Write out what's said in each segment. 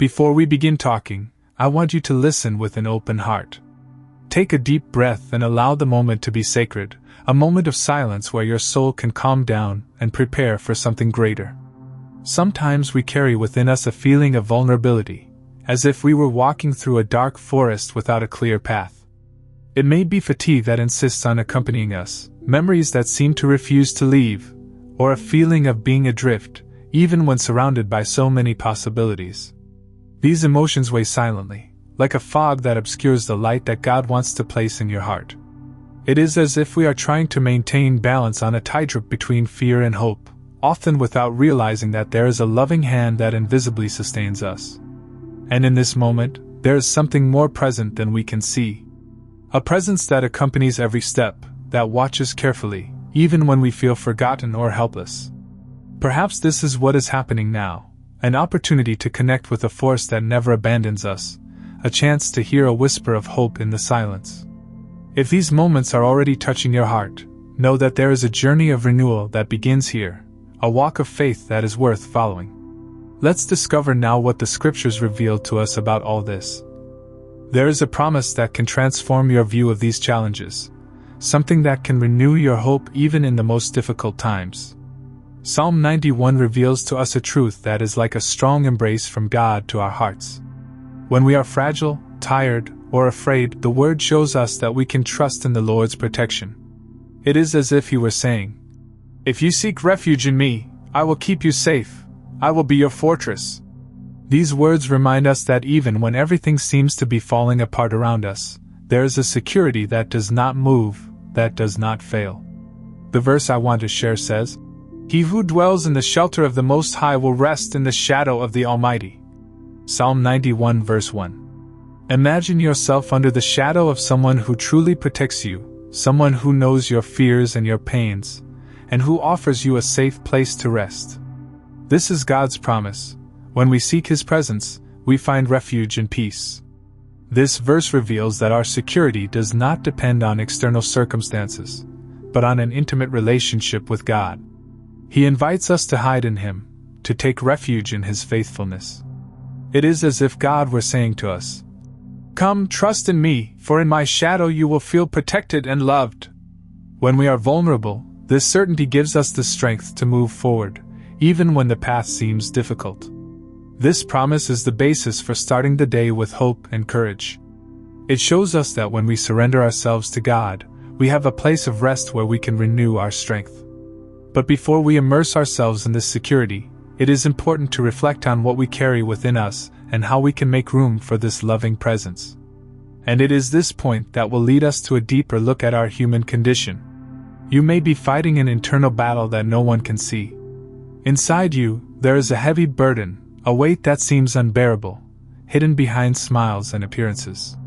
Before we begin talking, I want you to listen with an open heart. Take a deep breath and allow the moment to be sacred, a moment of silence where your soul can calm down and prepare for something greater. Sometimes we carry within us a feeling of vulnerability, as if we were walking through a dark forest without a clear path. It may be fatigue that insists on accompanying us, memories that seem to refuse to leave, or a feeling of being adrift, even when surrounded by so many possibilities. These emotions weigh silently, like a fog that obscures the light that God wants to place in your heart. It is as if we are trying to maintain balance on a tightrope between fear and hope, often without realizing that there is a loving hand that invisibly sustains us. And in this moment, there is something more present than we can see. A presence that accompanies every step, that watches carefully, even when we feel forgotten or helpless. Perhaps this is what is happening now, an opportunity to connect with a force that never abandons us, a chance to hear a whisper of hope in the silence. If these moments are already touching your heart, know that there is a journey of renewal that begins here, a walk of faith that is worth following. Let's discover now what the scriptures reveal to us about all this. There is a promise that can transform your view of these challenges, something that can renew your hope even in the most difficult times. Psalm 91 reveals to us a truth that is like a strong embrace from God to our hearts. When we are fragile, tired, or afraid, the Word shows us that we can trust in the Lord's protection. It is as if He were saying, "If you seek refuge in me, I will keep you safe. I will be your fortress." These words remind us that even when everything seems to be falling apart around us, there is a security that does not move, that does not fail. The verse I want to share says, "He who dwells in the shelter of the Most High will rest in the shadow of the Almighty." Psalm 91 verse 1. Imagine yourself under the shadow of someone who truly protects you, someone who knows your fears and your pains, and who offers you a safe place to rest. This is God's promise. When we seek His presence, we find refuge and peace. This verse reveals that our security does not depend on external circumstances, but on an intimate relationship with God. He invites us to hide in Him, to take refuge in His faithfulness. It is as if God were saying to us, "Come, trust in me, for in my shadow you will feel protected and loved." When we are vulnerable, this certainty gives us the strength to move forward, even when the path seems difficult. This promise is the basis for starting the day with hope and courage. It shows us that when we surrender ourselves to God, we have a place of rest where we can renew our strength. But before we immerse ourselves in this security, it is important to reflect on what we carry within us and how we can make room for this loving presence. And it is this point that will lead us to a deeper look at our human condition. You may be fighting an internal battle that no one can see. Inside you, there is a heavy burden, a weight that seems unbearable, hidden behind smiles and appearances.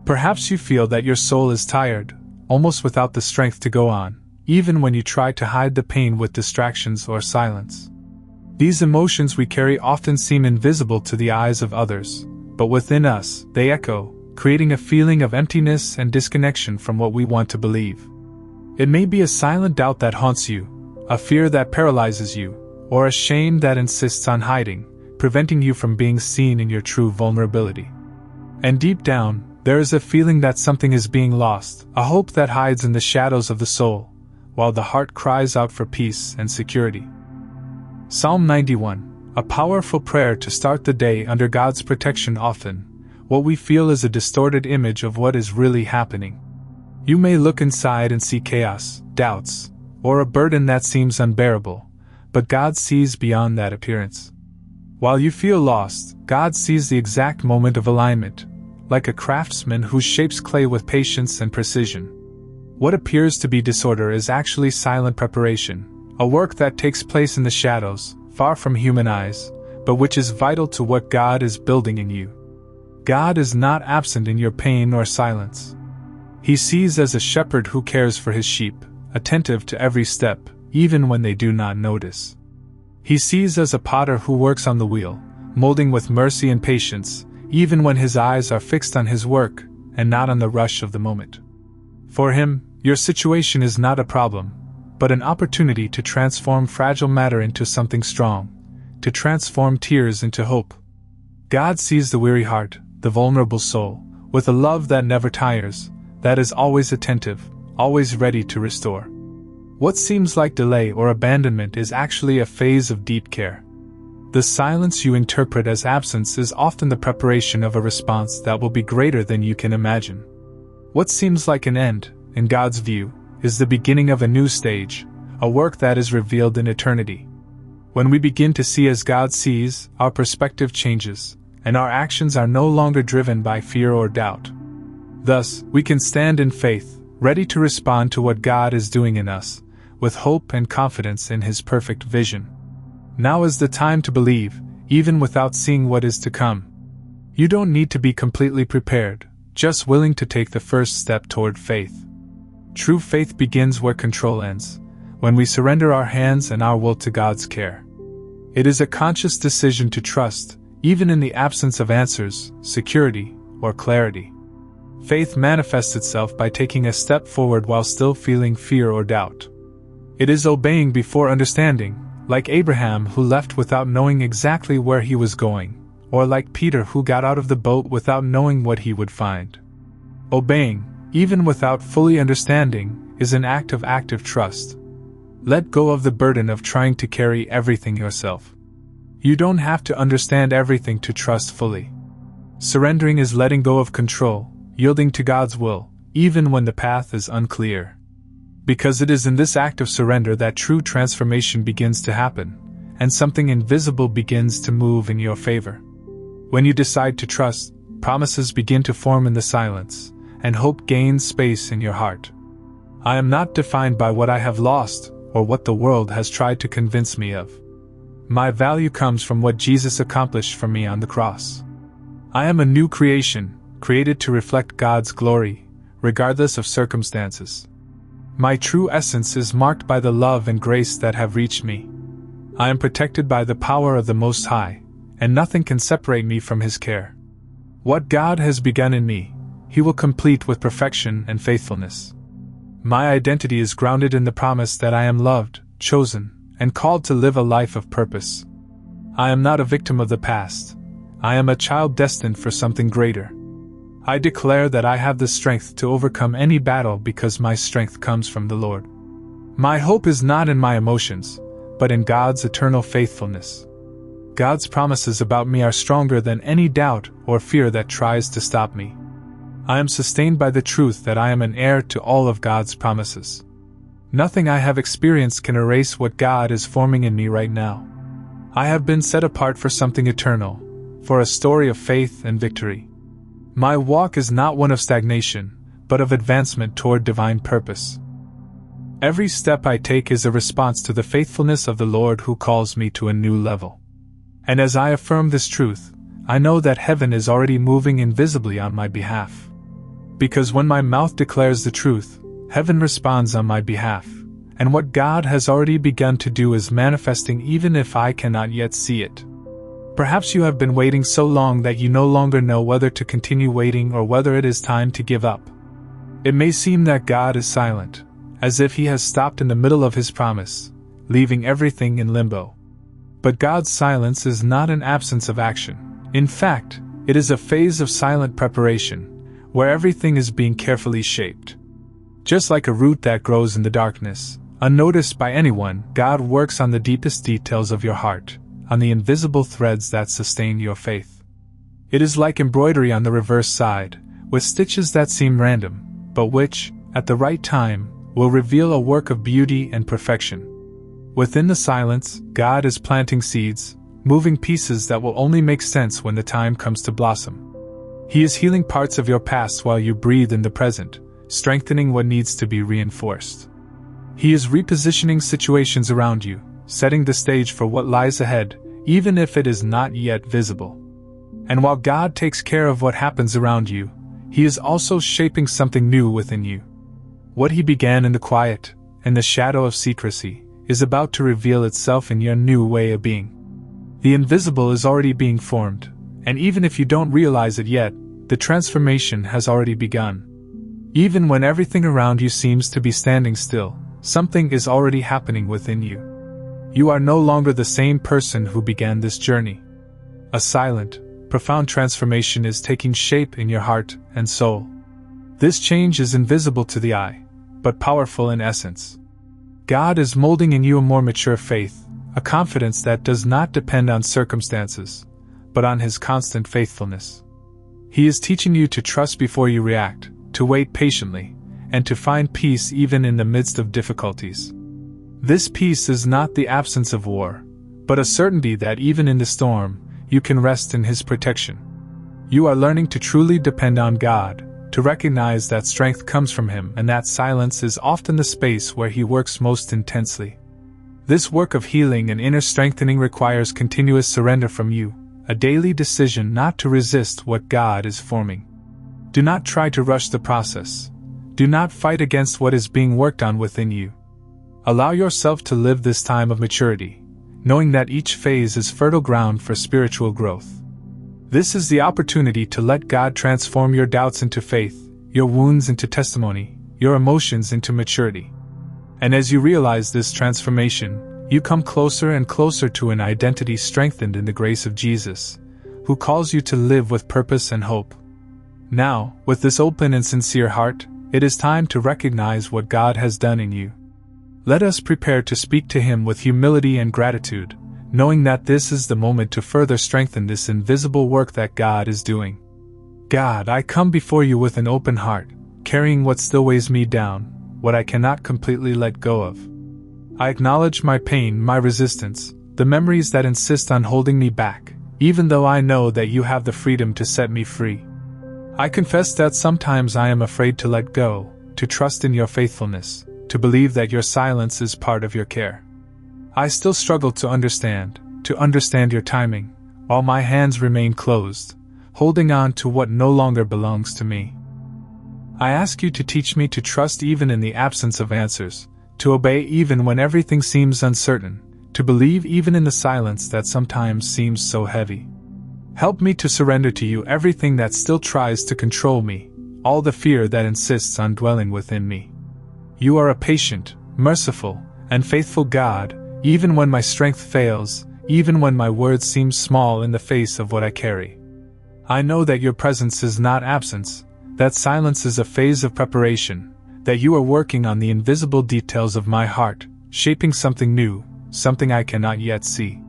Perhaps you feel that your soul is tired, almost without the strength to go on, even when you try to hide the pain with distractions or silence. These emotions we carry often seem invisible to the eyes of others, but within us, they echo, creating a feeling of emptiness and disconnection from what we want to believe. It may be a silent doubt that haunts you, a fear that paralyzes you, or a shame that insists on hiding, preventing you from being seen in your true vulnerability. And deep down, there is a feeling that something is being lost, a hope that hides in the shadows of the soul, while the heart cries out for peace and security. Psalm 91, a powerful prayer to start the day under God's protection. Often, what we feel is a distorted image of what is really happening. You may look inside and see chaos, doubts, or a burden that seems unbearable, but God sees beyond that appearance. While you feel lost, God sees the exact moment of alignment, like a craftsman who shapes clay with patience and precision. What appears to be disorder is actually silent preparation, a work that takes place in the shadows, far from human eyes, but which is vital to what God is building in you. God is not absent in your pain or silence. He sees as a shepherd who cares for his sheep, attentive to every step, even when they do not notice. He sees as a potter who works on the wheel, molding with mercy and patience, even when his eyes are fixed on his work, and not on the rush of the moment. For him, your situation is not a problem, but an opportunity to transform fragile matter into something strong, to transform tears into hope. God sees the weary heart, the vulnerable soul, with a love that never tires, that is always attentive, always ready to restore. What seems like delay or abandonment is actually a phase of deep care. The silence you interpret as absence is often the preparation of a response that will be greater than you can imagine. What seems like an end, in God's view, is the beginning of a new stage, a work that is revealed in eternity. When we begin to see as God sees, our perspective changes, and our actions are no longer driven by fear or doubt. Thus, we can stand in faith, ready to respond to what God is doing in us, with hope and confidence in His perfect vision. Now is the time to believe, even without seeing what is to come. You don't need to be completely prepared, just willing to take the first step toward faith. True faith begins where control ends, when we surrender our hands and our will to God's care. It is a conscious decision to trust, even in the absence of answers, security, or clarity. Faith manifests itself by taking a step forward while still feeling fear or doubt. It is obeying before understanding, like Abraham who left without knowing exactly where he was going, or like Peter who got out of the boat without knowing what he would find. Obeying, even without fully understanding, is an act of active trust. Let go of the burden of trying to carry everything yourself. You don't have to understand everything to trust fully. Surrendering is letting go of control, yielding to God's will, even when the path is unclear. Because it is in this act of surrender that true transformation begins to happen, and something invisible begins to move in your favor. When you decide to trust, promises begin to form in the silence, and hope gains space in your heart. I am not defined by what I have lost, or what the world has tried to convince me of. My value comes from what Jesus accomplished for me on the cross. I am a new creation, created to reflect God's glory, regardless of circumstances. My true essence is marked by the love and grace that have reached me. I am protected by the power of the Most High, and nothing can separate me from His care. What God has begun in me, He will complete with perfection and faithfulness. My identity is grounded in the promise that I am loved, chosen, and called to live a life of purpose. I am not a victim of the past. I am a child destined for something greater. I declare that I have the strength to overcome any battle because my strength comes from the Lord. My hope is not in my emotions, but in God's eternal faithfulness. God's promises about me are stronger than any doubt or fear that tries to stop me. I am sustained by the truth that I am an heir to all of God's promises. Nothing I have experienced can erase what God is forming in me right now. I have been set apart for something eternal, for a story of faith and victory. My walk is not one of stagnation, but of advancement toward divine purpose. Every step I take is a response to the faithfulness of the Lord who calls me to a new level. And as I affirm this truth, I know that heaven is already moving invisibly on my behalf. Because when my mouth declares the truth, heaven responds on my behalf, and what God has already begun to do is manifesting even if I cannot yet see it. Perhaps you have been waiting so long that you no longer know whether to continue waiting or whether it is time to give up. It may seem that God is silent, as if He has stopped in the middle of His promise, leaving everything in limbo. But God's silence is not an absence of action. In fact, it is a phase of silent preparation, where everything is being carefully shaped. Just like a root that grows in the darkness, unnoticed by anyone, God works on the deepest details of your heart, on the invisible threads that sustain your faith. It is like embroidery on the reverse side, with stitches that seem random, but which, at the right time, will reveal a work of beauty and perfection. Within the silence, God is planting seeds, moving pieces that will only make sense when the time comes to blossom. He is healing parts of your past while you breathe in the present, strengthening what needs to be reinforced. He is repositioning situations around you, setting the stage for what lies ahead, even if it is not yet visible. And while God takes care of what happens around you, He is also shaping something new within you. What He began in the quiet, in the shadow of secrecy, is about to reveal itself in your new way of being. The invisible is already being formed, and even if you don't realize it yet, the transformation has already begun. Even when everything around you seems to be standing still, something is already happening within you. You are no longer the same person who began this journey. A silent, profound transformation is taking shape in your heart and soul. This change is invisible to the eye, but powerful in essence. God is molding in you a more mature faith, a confidence that does not depend on circumstances, but on His constant faithfulness. He is teaching you to trust before you react, to wait patiently, and to find peace even in the midst of difficulties. This peace is not the absence of war, but a certainty that even in the storm, you can rest in His protection. You are learning to truly depend on God, to recognize that strength comes from Him and that silence is often the space where He works most intensely. This work of healing and inner strengthening requires continuous surrender from you, a daily decision not to resist what God is forming. Do not try to rush the process. Do not fight against what is being worked on within you. Allow yourself to live this time of maturity, knowing that each phase is fertile ground for spiritual growth. This is the opportunity to let God transform your doubts into faith, your wounds into testimony, your emotions into maturity. And as you realize this transformation, you come closer and closer to an identity strengthened in the grace of Jesus, who calls you to live with purpose and hope. Now, with this open and sincere heart, it is time to recognize what God has done in you. Let us prepare to speak to Him with humility and gratitude, knowing that this is the moment to further strengthen this invisible work that God is doing. God, I come before you with an open heart, carrying what still weighs me down, what I cannot completely let go of. I acknowledge my pain, my resistance, the memories that insist on holding me back, even though I know that you have the freedom to set me free. I confess that sometimes I am afraid to let go, to trust in your faithfulness, to believe that your silence is part of your care. I still struggle to understand your timing, while my hands remain closed, holding on to what no longer belongs to me. I ask you to teach me to trust even in the absence of answers, to obey even when everything seems uncertain, to believe even in the silence that sometimes seems so heavy. Help me to surrender to you everything that still tries to control me, all the fear that insists on dwelling within me. You are a patient, merciful, and faithful God, even when my strength fails, even when my words seem small in the face of what I carry. I know that your presence is not absence, that silence is a phase of preparation, that you are working on the invisible details of my heart, shaping something new, something I cannot yet see.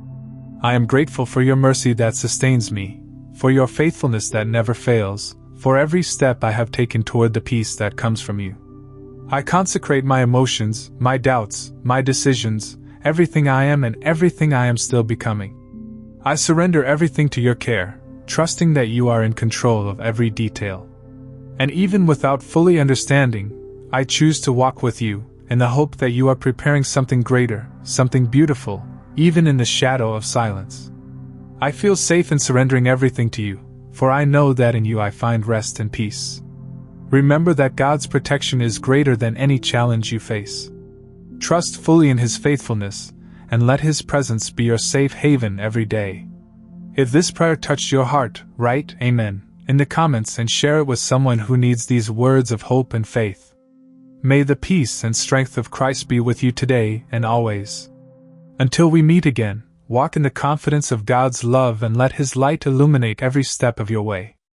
I am grateful for your mercy that sustains me, for your faithfulness that never fails, for every step I have taken toward the peace that comes from you. I consecrate my emotions, my doubts, my decisions, everything I am and everything I am still becoming. I surrender everything to your care, trusting that you are in control of every detail. And even without fully understanding, I choose to walk with you, in the hope that you are preparing something greater, something beautiful, even in the shadow of silence. I feel safe in surrendering everything to you, for I know that in you I find rest and peace. Remember that God's protection is greater than any challenge you face. Trust fully in His faithfulness, and let His presence be your safe haven every day. If this prayer touched your heart, write Amen in the comments and share it with someone who needs these words of hope and faith. May the peace and strength of Christ be with you today and always. Until we meet again, walk in the confidence of God's love and let His light illuminate every step of your way.